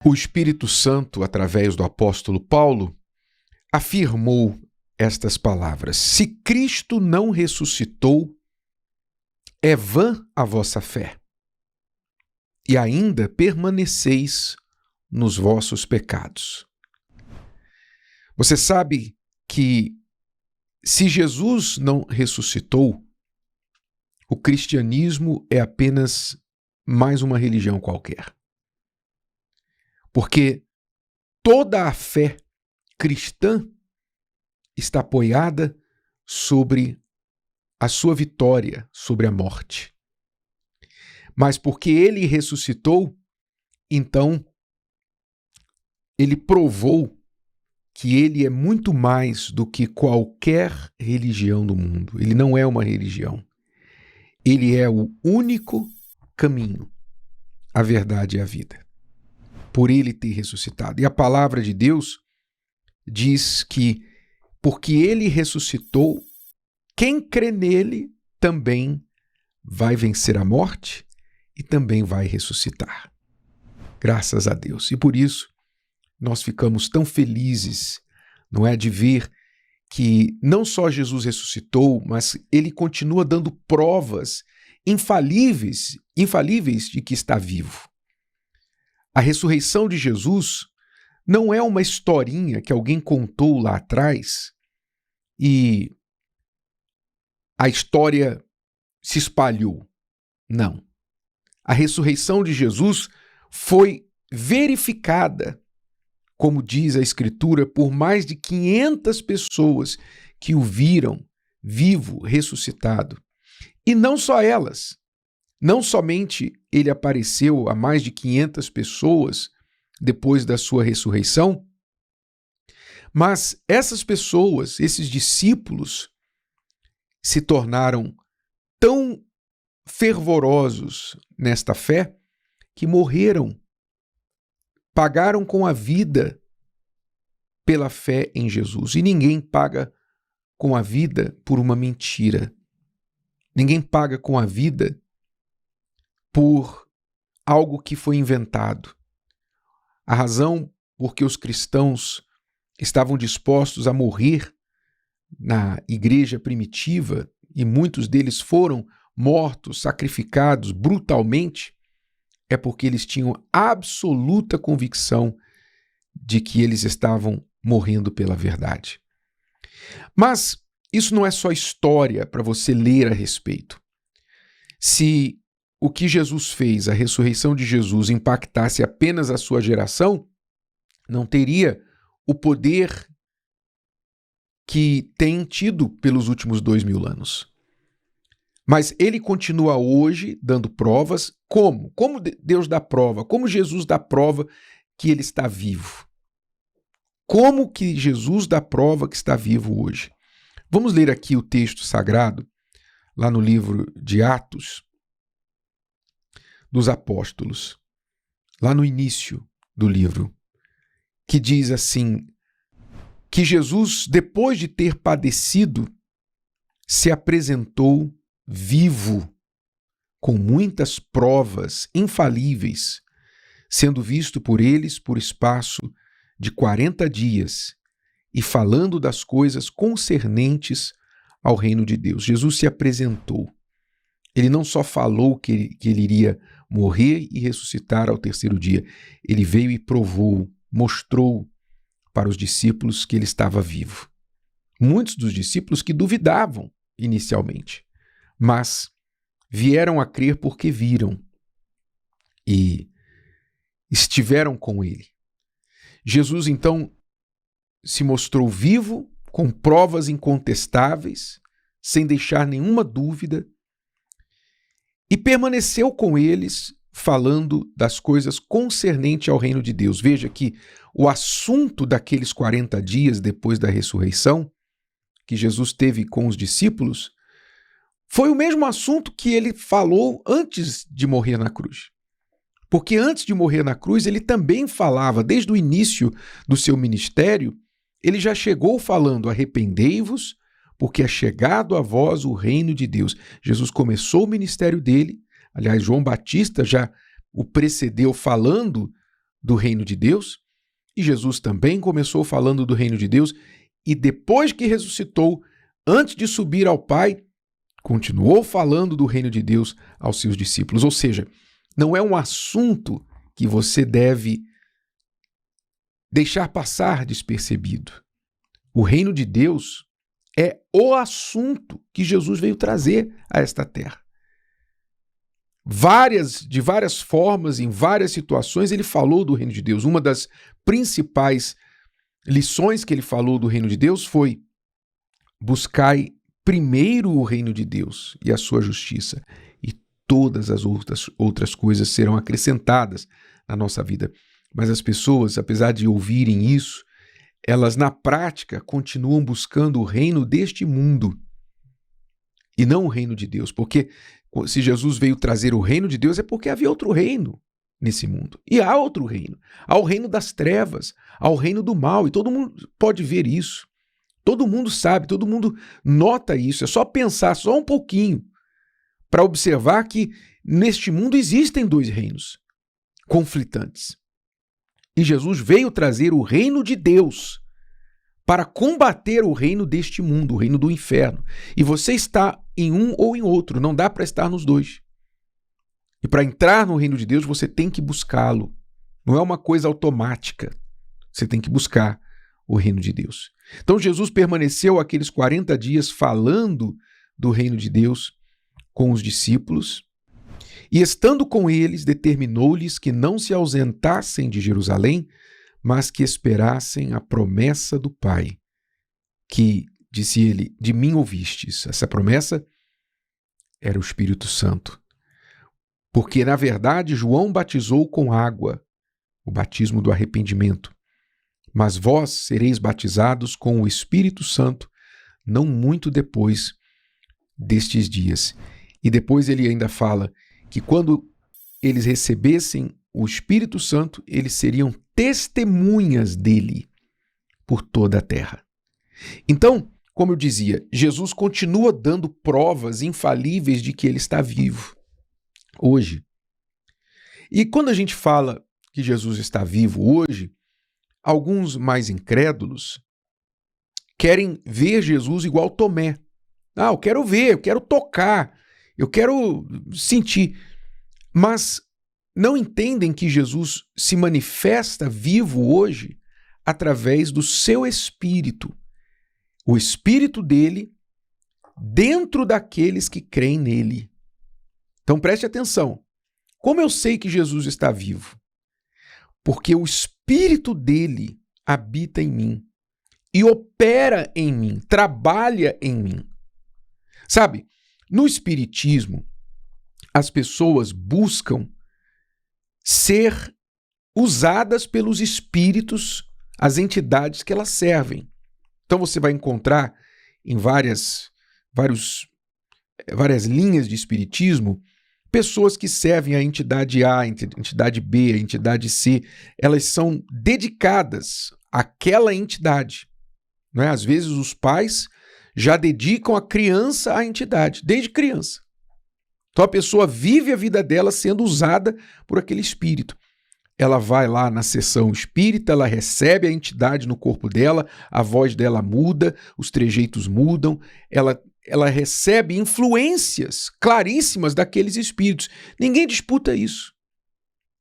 O Espírito Santo, através do apóstolo Paulo, afirmou estas palavras: se Cristo não ressuscitou, é vã a vossa fé, e ainda permaneceis nos vossos pecados. Você sabe que se Jesus não ressuscitou, o cristianismo é apenas mais uma religião qualquer. Porque toda a fé cristã está apoiada sobre a sua vitória sobre a morte. Mas porque ele ressuscitou, então ele provou que ele é muito mais do que qualquer religião do mundo. Ele não é uma religião. Ele é o único caminho, a verdade e a vida. Por ele ter ressuscitado. E a palavra de Deus diz que, porque ele ressuscitou, quem crê nele também vai vencer a morte e também vai ressuscitar. Graças a Deus. E por isso, nós ficamos tão felizes, não é, de ver que não só Jesus ressuscitou, mas ele continua dando provas infalíveis de que está vivo. A ressurreição de Jesus não é uma historinha que alguém contou lá atrás e a história se espalhou. Não. A ressurreição de Jesus foi verificada, como diz a Escritura, por mais de 500 pessoas que o viram vivo, ressuscitado. E não só elas. Não somente ele apareceu a mais de 500 pessoas depois da sua ressurreição, mas essas pessoas, esses discípulos, se tornaram tão fervorosos nesta fé que morreram, pagaram com a vida pela fé em Jesus. E ninguém paga com a vida por uma mentira. Ninguém paga com a vida por algo que foi inventado. A razão por que os cristãos estavam dispostos a morrer na igreja primitiva, e muitos deles foram mortos, sacrificados brutalmente, é porque eles tinham absoluta convicção de que eles estavam morrendo pela verdade. Mas isso não é só história para você ler a respeito. Se o que Jesus fez, a ressurreição de Jesus, impactasse apenas a sua geração, não teria o poder que tem tido pelos últimos 2000 anos. Mas ele continua hoje dando provas. Como? Como Deus dá prova? Como Jesus dá prova que ele está vivo? Como que Jesus dá prova que está vivo hoje? Vamos ler aqui o texto sagrado, lá no livro de Atos dos Apóstolos, lá no início do livro, que diz assim, que Jesus, depois de ter padecido, se apresentou vivo, com muitas provas infalíveis, sendo visto por eles por espaço de 40 dias e falando das coisas concernentes ao reino de Deus. Jesus se apresentou. Ele não só falou que ele iria morrer e ressuscitar ao terceiro dia. Ele veio e provou, mostrou para os discípulos que ele estava vivo. Muitos dos discípulos que duvidavam inicialmente, mas vieram a crer porque viram e estiveram com ele. Jesus, então, se mostrou vivo, com provas incontestáveis, sem deixar nenhuma dúvida, e permaneceu com eles, falando das coisas concernentes ao reino de Deus. Veja que o assunto daqueles 40 dias depois da ressurreição, que Jesus teve com os discípulos, foi o mesmo assunto que ele falou antes de morrer na cruz. Porque antes de morrer na cruz, ele também falava, desde o início do seu ministério, ele já chegou falando: arrependei-vos, porque é chegado a vós o reino de Deus. Jesus começou o ministério dele, aliás, João Batista já o precedeu falando do reino de Deus, e Jesus também começou falando do reino de Deus, e depois que ressuscitou, antes de subir ao Pai, continuou falando do reino de Deus aos seus discípulos. Ou seja, não é um assunto que você deve deixar passar despercebido. O reino de Deus é o assunto que Jesus veio trazer a esta terra. De várias formas, em várias situações, ele falou do reino de Deus. Uma das principais lições que ele falou do reino de Deus foi: buscai primeiro o reino de Deus e a sua justiça, e todas as outras coisas serão acrescentadas na nossa vida. Mas as pessoas, apesar de ouvirem isso, elas na prática continuam buscando o reino deste mundo e não o reino de Deus, porque se Jesus veio trazer o reino de Deus é porque havia outro reino nesse mundo. E há outro reino. Há o reino das trevas, há o reino do mal, e todo mundo pode ver isso. Todo mundo sabe, todo mundo nota isso. É só pensar só um pouquinho para observar que neste mundo existem dois reinos conflitantes. E Jesus veio trazer o reino de Deus para combater o reino deste mundo, o reino do inferno. E você está em um ou em outro, não dá para estar nos dois. E para entrar no reino de Deus, você tem que buscá-lo. Não é uma coisa automática. Você tem que buscar o reino de Deus. Então Jesus permaneceu aqueles 40 dias falando do reino de Deus com os discípulos, e estando com eles, determinou-lhes que não se ausentassem de Jerusalém, mas que esperassem a promessa do Pai, que, disse ele, de mim ouvistes. Essa promessa era o Espírito Santo. Porque, na verdade, João batizou com água, o batismo do arrependimento. Mas vós sereis batizados com o Espírito Santo, não muito depois destes dias. E depois ele ainda fala que quando eles recebessem o Espírito Santo, eles seriam testemunhas dele por toda a terra. Então, como eu dizia, Jesus continua dando provas infalíveis de que ele está vivo hoje. E quando a gente fala que Jesus está vivo hoje, alguns mais incrédulos querem ver Jesus igual Tomé. Eu quero ver, eu quero tocar, eu quero sentir. Mas não entendem que Jesus se manifesta vivo hoje através do seu Espírito. O Espírito dele dentro daqueles que creem nele. Então preste atenção. Como eu sei que Jesus está vivo? Porque o Espírito dele habita em mim e opera em mim, trabalha em mim. Sabe, no Espiritismo, as pessoas buscam ser usadas pelos espíritos, as entidades que elas servem. Então você vai encontrar em várias linhas de espiritismo pessoas que servem a entidade A, a entidade B, a entidade C. Elas são dedicadas àquela entidade. Não é? Às vezes os pais já dedicam a criança à entidade, desde criança. Então a pessoa vive a vida dela sendo usada por aquele espírito. Ela vai lá na sessão espírita, ela recebe a entidade no corpo dela, a voz dela muda, os trejeitos mudam, ela recebe influências claríssimas daqueles espíritos. Ninguém disputa isso.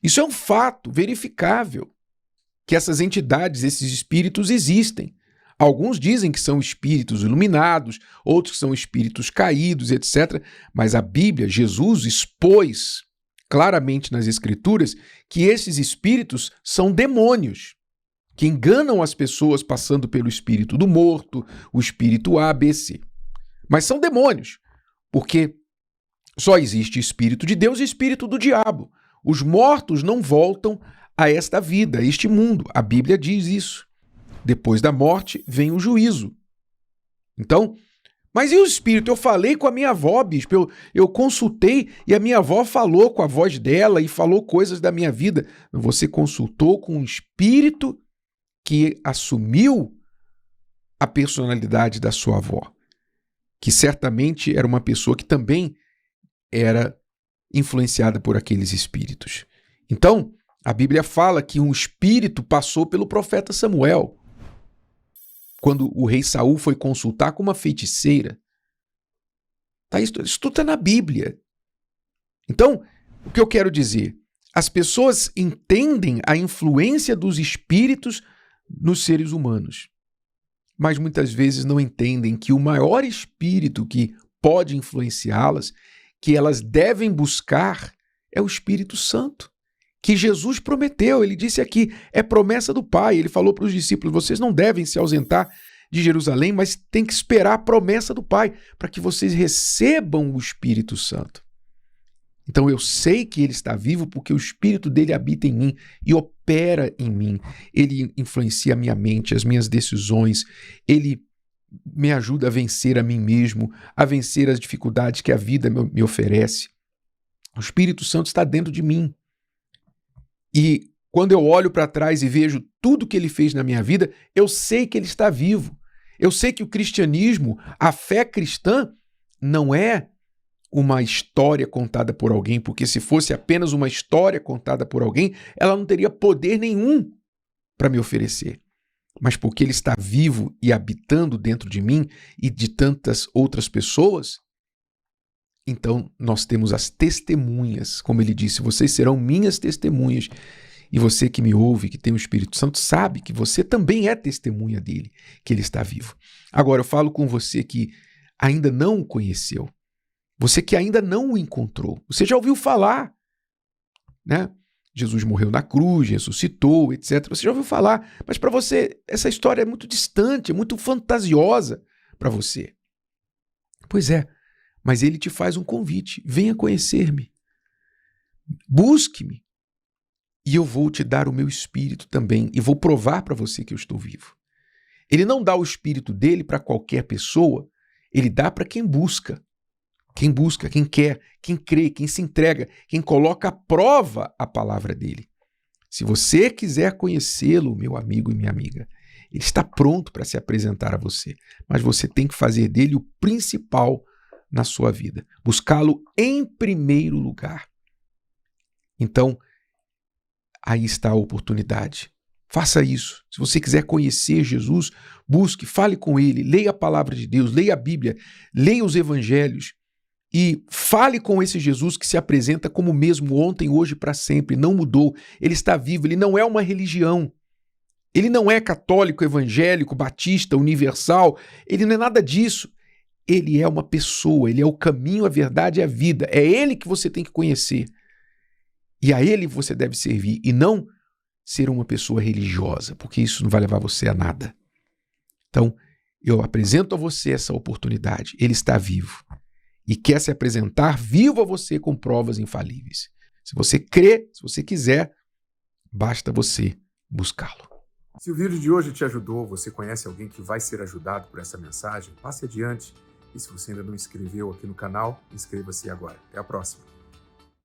Isso é um fato verificável, que essas entidades, esses espíritos existem. Alguns dizem que são espíritos iluminados, outros que são espíritos caídos, etc. Mas a Bíblia, Jesus, expôs claramente nas Escrituras que esses espíritos são demônios, que enganam as pessoas passando pelo espírito do morto, o espírito A, B, C. Mas são demônios, porque só existe espírito de Deus e espírito do diabo. Os mortos não voltam a esta vida, a este mundo. A Bíblia diz isso. Depois da morte vem o juízo. Então, mas e o espírito? Eu falei com a minha avó, bispo, eu consultei e a minha avó falou com a voz dela e falou coisas da minha vida. Você consultou com um espírito que assumiu a personalidade da sua avó, que certamente era uma pessoa que também era influenciada por aqueles espíritos. Então, A Bíblia fala que um espírito passou pelo profeta Samuel. Quando o rei Saul foi consultar com uma feiticeira. Isso tudo está na Bíblia. Então, o que eu quero dizer? As pessoas entendem a influência dos espíritos nos seres humanos, mas muitas vezes não entendem que o maior espírito que pode influenciá-las, que elas devem buscar, é o Espírito Santo, que Jesus prometeu. Ele disse aqui, é promessa do Pai. Ele falou para os discípulos, vocês não devem se ausentar de Jerusalém, mas tem que esperar a promessa do Pai, para que vocês recebam o Espírito Santo. Então eu sei que ele está vivo porque o Espírito dele habita em mim e opera em mim. Ele influencia a minha mente, as minhas decisões. Ele me ajuda a vencer a mim mesmo, a vencer as dificuldades que a vida me oferece. O Espírito Santo está dentro de mim. E quando eu olho para trás e vejo tudo que ele fez na minha vida, eu sei que ele está vivo. Eu sei que o cristianismo, a fé cristã, não é uma história contada por alguém, porque se fosse apenas uma história contada por alguém, ela não teria poder nenhum para me oferecer. Mas porque ele está vivo e habitando dentro de mim e de tantas outras pessoas, então nós temos as testemunhas, como ele disse, vocês serão minhas testemunhas. E você que me ouve, que tem o Espírito Santo, sabe que você também é testemunha dele, que ele está vivo. Agora eu falo com você que ainda não o conheceu, você que ainda não o encontrou, você já ouviu falar, né? Jesus morreu na cruz, ressuscitou, etc. Você já ouviu falar, mas para você essa história é muito distante, é muito fantasiosa para você. Pois é, mas ele te faz um convite, venha conhecer-me, busque-me, e eu vou te dar o meu Espírito também, e vou provar para você que eu estou vivo. Ele não dá o Espírito dele para qualquer pessoa, ele dá para quem busca, quem quer, quem crê, quem se entrega, quem coloca à prova a palavra dele. Se você quiser conhecê-lo, meu amigo e minha amiga, ele está pronto para se apresentar a você, mas você tem que fazer dele o principal na sua vida, buscá-lo em primeiro lugar. Então, aí está a oportunidade. Faça isso. Se você quiser conhecer Jesus, busque, fale com ele, leia a palavra de Deus, leia a Bíblia, leia os evangelhos e fale com esse Jesus que se apresenta como o mesmo ontem, hoje e para sempre. Não mudou. Ele está vivo. Ele não é uma religião. Ele não é católico, evangélico, batista, universal. Ele não é nada disso. Ele é uma pessoa. Ele é o caminho, a verdade e a vida. É ele que você tem que conhecer. E a ele você deve servir e não ser uma pessoa religiosa, porque isso não vai levar você a nada. Então, eu apresento a você essa oportunidade. Ele está vivo e quer se apresentar vivo a você com provas infalíveis. Se você crê, se você quiser, basta você buscá-lo. Se o vídeo de hoje te ajudou, você conhece alguém que vai ser ajudado por essa mensagem, passe adiante. E se você ainda não inscreveu aqui no canal, inscreva-se agora. Até a próxima.